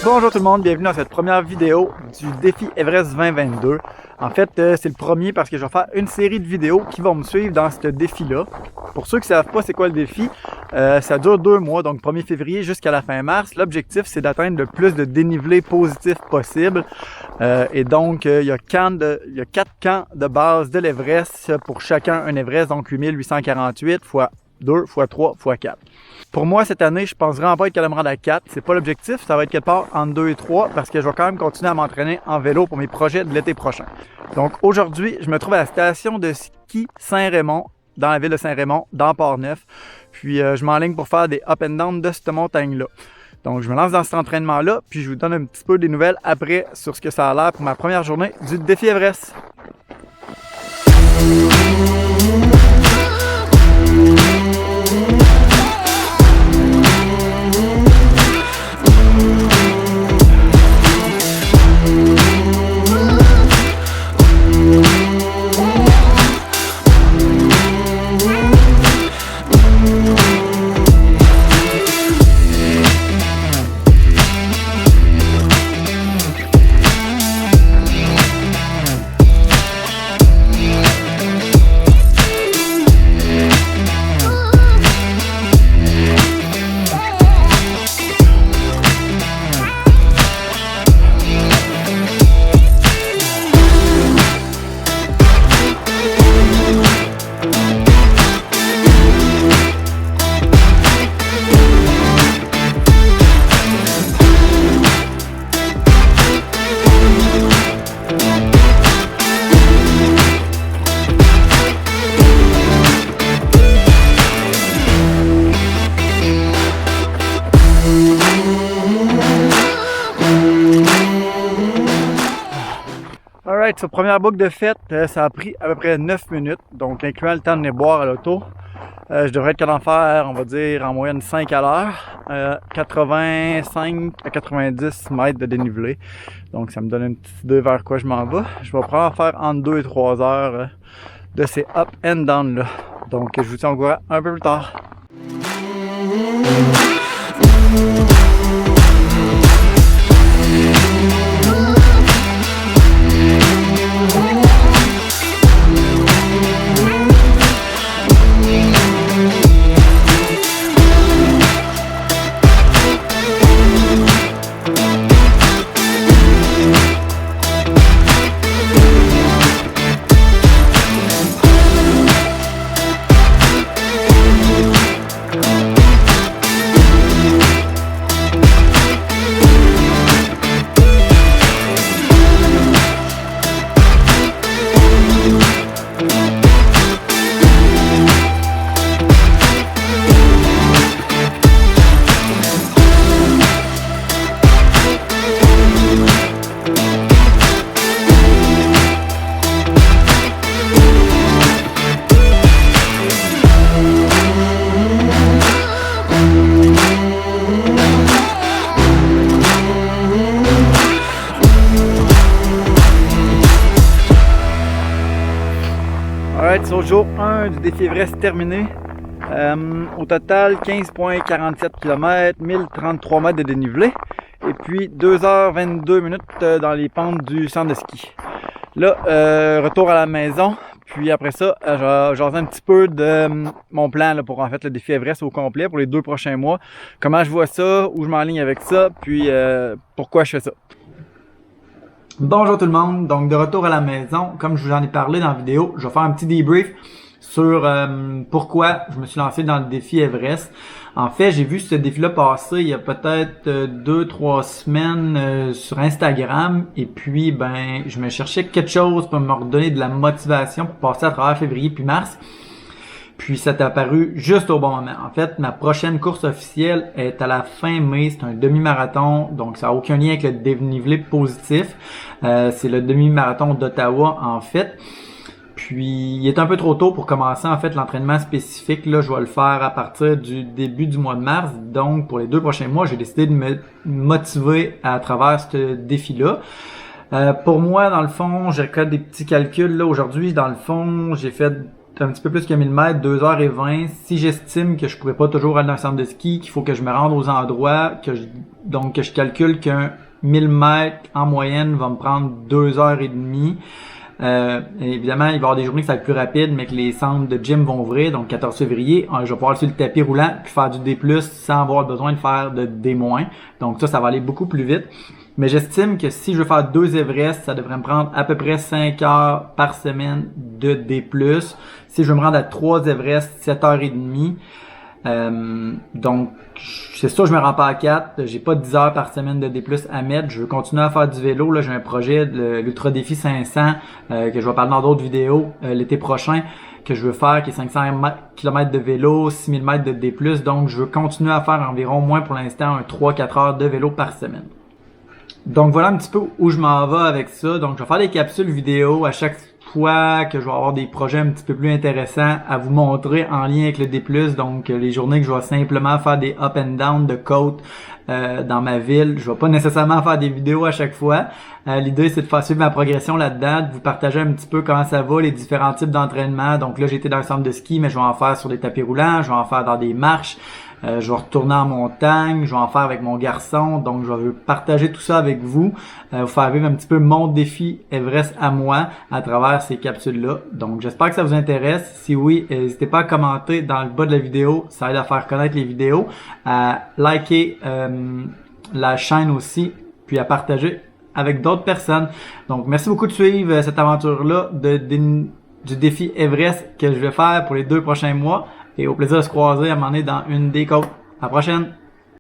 Bonjour tout le monde, bienvenue dans cette première vidéo du défi Everest 2022. En fait, c'est le premier parce que je vais faire une série de vidéos qui vont me suivre dans ce défi-là. Pour ceux qui ne savent pas c'est quoi le défi, ça dure 2 mois, donc 1er février jusqu'à la fin mars. L'objectif, c'est d'atteindre le plus de dénivelé positif possible. Et donc, il y a 4 camps de base de l'Everest, pour chacun un Everest, donc 8848 x 2, x 3, x 4. Pour moi, cette année, je pense vraiment pas être capable de me rendre à 4. C'est pas l'objectif, ça va être quelque part entre 2 et 3 parce que je vais quand même continuer à m'entraîner en vélo pour mes projets de l'été prochain. Donc aujourd'hui, je me trouve à la station de ski Saint-Raymond, dans la ville de Saint-Raymond, dans Port-Neuf. Puis je m'enligne pour faire des up and down de cette montagne-là. Donc je me lance dans cet entraînement-là, puis je vous donne un petit peu des nouvelles après sur ce que ça a l'air pour ma première journée du défi Everest. Alright, so première boucle de fête, ça a pris à peu près 9 minutes, donc incluant le temps de venir boire à l'auto. Je devrais être capable d'en faire, on va dire, en moyenne 5 à l'heure, 85 à 90 mètres de dénivelé. Donc ça me donne une petite idée vers quoi je m'en vais. Je vais probablement faire entre 2 et 3 heures de ces up and down là. Donc je vous tiens au courant un peu plus tard. Alright, so jour 1 du défi Everest terminé. Au total, 15,47 km, 1033 mètres de dénivelé. Et puis 2h22 minutes dans les pentes du centre de ski. Là, retour à la maison. Puis après ça, j'en ai un petit peu de mon plan là, pour en fait le défi Everest au complet pour les 2 prochains mois. Comment je vois ça, où je m'enligne avec ça, puis pourquoi je fais ça. Bonjour tout le monde, donc de retour à la maison, comme je vous en ai parlé dans la vidéo, je vais faire un petit débrief sur pourquoi je me suis lancé dans le défi Everest. En fait, j'ai vu ce défi-là passer il y a peut-être 2-3 semaines sur Instagram et puis ben je me cherchais quelque chose pour me redonner de la motivation pour passer à travers février puis mars. Puis ça t'est apparu juste au bon moment. En fait, ma prochaine course officielle est à la fin mai. C'est un demi-marathon, donc ça n'a aucun lien avec le dénivelé positif. C'est le demi-marathon d'Ottawa en fait. Puis il est un peu trop tôt pour commencer en fait l'entraînement spécifique. Là, je vais le faire à partir du début du mois de mars. Donc pour les 2 prochains mois, j'ai décidé de me motiver à travers ce défi-là. Pour moi, dans le fond, j'ai fait des petits calculs là aujourd'hui. Dans le fond, j'ai fait un petit peu plus que 1000 mètres, 2h20. Si j'estime que je pourrais pas toujours aller dans le centre de ski, qu'il faut que je me rende aux endroits, donc que je calcule qu'un 1000 mètres en moyenne va me prendre 2h30. Évidemment, il va y avoir des journées que ça va être plus rapide, mais que les centres de gym vont ouvrir, donc 14 février, je vais pouvoir aller sur le tapis roulant puis faire du D+, sans avoir besoin de faire de D-. Donc ça va aller beaucoup plus vite. Mais j'estime que si je veux faire 2 Everest, ça devrait me prendre à peu près 5 heures par semaine de D+. Si je veux me rendre à 3 Everest, 7h30. Donc, c'est sûr, je me rends pas à 4. J'ai pas 10 heures par semaine de D+ à mettre. Je veux continuer à faire du vélo. Là, j'ai un projet, l'Ultra Défi 500, que je vais parler dans d'autres vidéos l'été prochain, que je veux faire, qui est 500 km de vélo, 6000 mètres de D+. Donc, je veux continuer à faire environ, moins pour l'instant, un 3-4 heures de vélo par semaine. Donc, voilà un petit peu où je m'en vais avec ça. Donc, je vais faire des capsules vidéo à chaque fois que je vais avoir des projets un petit peu plus intéressants à vous montrer en lien avec le D+. Donc, les journées que je vais simplement faire des up and down de côte dans ma ville. Je vais pas nécessairement faire des vidéos à chaque fois. L'idée, c'est de faire suivre ma progression là-dedans, de vous partager un petit peu comment ça va, les différents types d'entraînement. Donc là, j'étais dans un centre de ski, mais je vais en faire sur des tapis roulants, je vais en faire dans des marches. Je vais retourner en montagne, je vais en faire avec mon garçon, donc je vais partager tout ça avec vous, vous faire vivre un petit peu mon défi Everest à moi à travers ces capsules-là. Donc j'espère que ça vous intéresse. Si oui, n'hésitez pas à commenter dans le bas de la vidéo, ça aide à faire connaître les vidéos, à liker la chaîne aussi, puis à partager avec d'autres personnes. Donc merci beaucoup de suivre cette aventure-là du défi Everest que je vais faire pour les 2 prochains mois. Et au plaisir de se croiser à un moment donné dans une des côtes. À la prochaine!